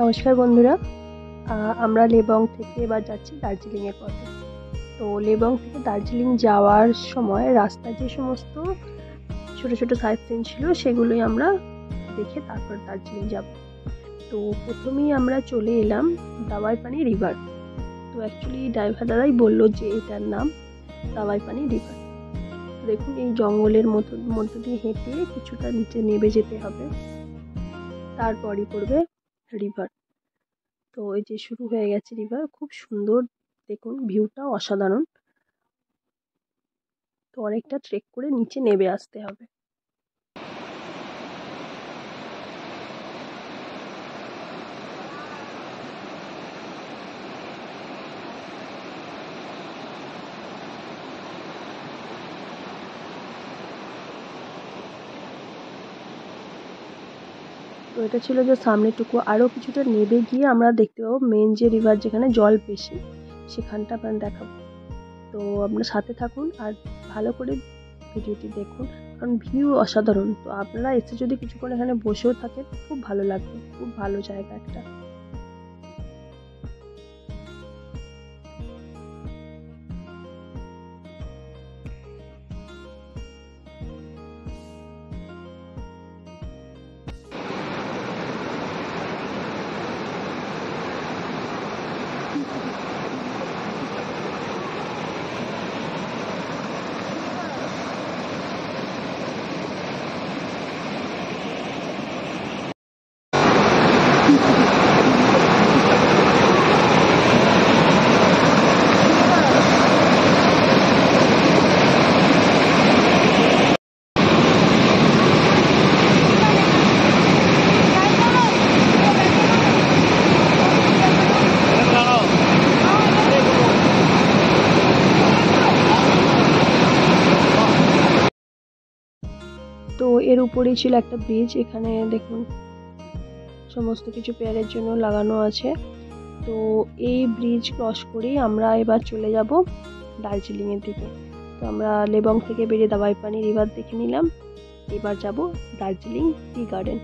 নমস্কার বন্ধুরা, আমরা লেবং থেকে এবার যাচ্ছি দার্জিলিংয়ের পথে। তো লেবং থেকে দার্জিলিং যাওয়ার সময় রাস্তায় যে সমস্ত ছোট ছোট সাইট সিন ছিল সেগুলোই আমরা দেখে তারপর দার্জিলিং যাব। তো প্রথমেই আমরা চলে এলাম দাওয়াই পানি রিভার। তো অ্যাকচুয়ালি ড্রাইভার দাদাই বললো যে এটার নাম দাওয়াই পানি রিভার। দেখুন এই জঙ্গলের মধ্য দিয়ে হেঁটে কিছুটা নিচে নেমে যেতে হবে, তারপরই পড়বে রিভার। তো এই যে শুরু হয়ে গেছে রিভার, খুব সুন্দর, দেখুন ভিউটা অসাধারণ। তো অনেকটা ট্রেক করে নিচে নেমে আসতে হবে। তো এটা ছিল যে সামনেটুকু, আরও কিছুটা নেমে গিয়ে আমরা দেখতে পাবো মেন যে রিভার, যেখানে জল বেশি, সেখানটা আপনার দেখাবো। তো আপনার সাথে থাকুন আর ভালো করে ভিডিওটি দেখুন, কারণ ভিউ অসাধারণ। তো আপনারা এসে যদি কিছুক্ষণ এখানে বসেও থাকেন খুব ভালো লাগবে, খুব ভালো জায়গা একটা। তো এর উপরেই ছিল একটা ব্রিজ, এখানে দেখুন সমস্ত কিছু পেয়ারের জন্য লাগানো আছে। তো এই ব্রিজ ক্রস করেই আমরা এবার চলে যাব দার্জিলিংয়ের দিকে। তো আমরা লেবং থেকে বেরিয়ে দাওয়াই পানি রিভার দেখে নিলাম, এবার যাব দার্জিলিং টি গার্ডেন।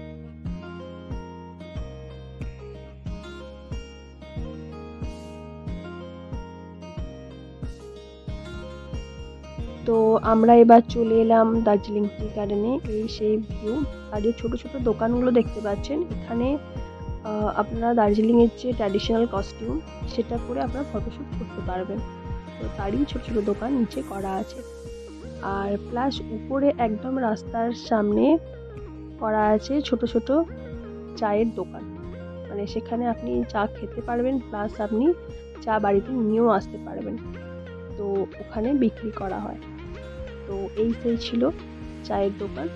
তো আমরা এবার চলে এলাম দার্জিলিং টি গার্ডেনে। এই সেই ভিউ, আর যে ছোটো ছোটো দোকানগুলো দেখতে পাচ্ছেন এখানে, আপনারা দার্জিলিংয়ের যে ট্র্যাডিশনাল কস্টিউম সেটা পরে আপনারা ফটোশ্যুট করতে পারবেন। তো তারই ছোটো ছোটো দোকান নিচে করা আছে, আর প্লাস উপরে একদম রাস্তার সামনে করা আছে ছোট ছোট চায়ের দোকান। মানে সেখানে আপনি চা খেতে পারবেন, প্লাস আপনি চা বাড়িতে নিয়েও আসতে পারবেন। তো ওখানে বিক্রি করা হয়। তো এই সেই ছিল চায়ের দোকান।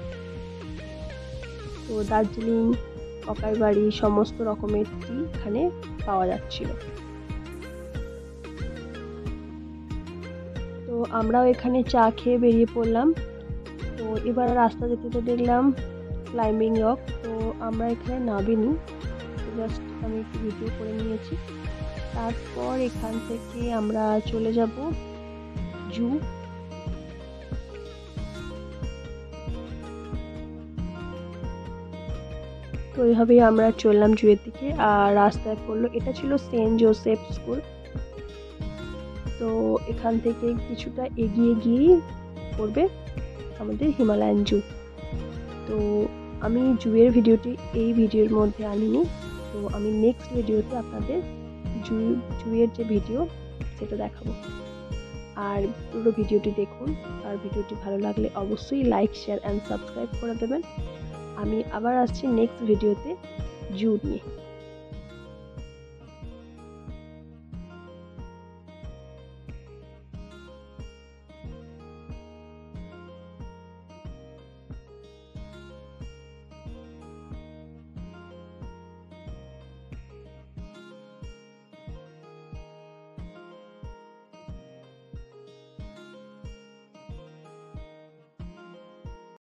তো দার্জিলিং, ককাইবাড়ি সমস্ত রকমের টি এখানে পাওয়া যাচ্ছিল। তো আমরাও এখানে চা খেয়ে বেরিয়ে পড়লাম। তো এবার রাস্তা যেতে দেখলাম ক্লাইম্বিং রক। তো আমরা এখানে নামিনি, জাস্ট আমি একটু ভিডিও করে নিয়েছি। তারপর এখান থেকে আমরা চলে যাব জু। তো এইভাবেই আমরা চললাম জুয়ের দিকে, আর রাস্তায় পড়লো, এটা ছিল সেন্ট জোসেফ স্কুল। তো এখান থেকে কিছুটা এগিয়ে গিয়েই পড়বে আমাদের হিমালয়ান জু। তো আমি জুয়ের ভিডিওটি এই ভিডিওর মধ্যে আনিনি, তো আমি নেক্সট ভিডিওতে আপনাদের জুয়ের যে ভিডিও সেটা দেখাবো। আর পুরো ভিডিওটি দেখুন, আর ভিডিওটি ভালো লাগলে অবশ্যই লাইক, শেয়ার অ্যান্ড সাবস্ক্রাইব করে দেবেন। আমি আবার আসছি নেক্সট ভিডিওতে জু নিয়ে।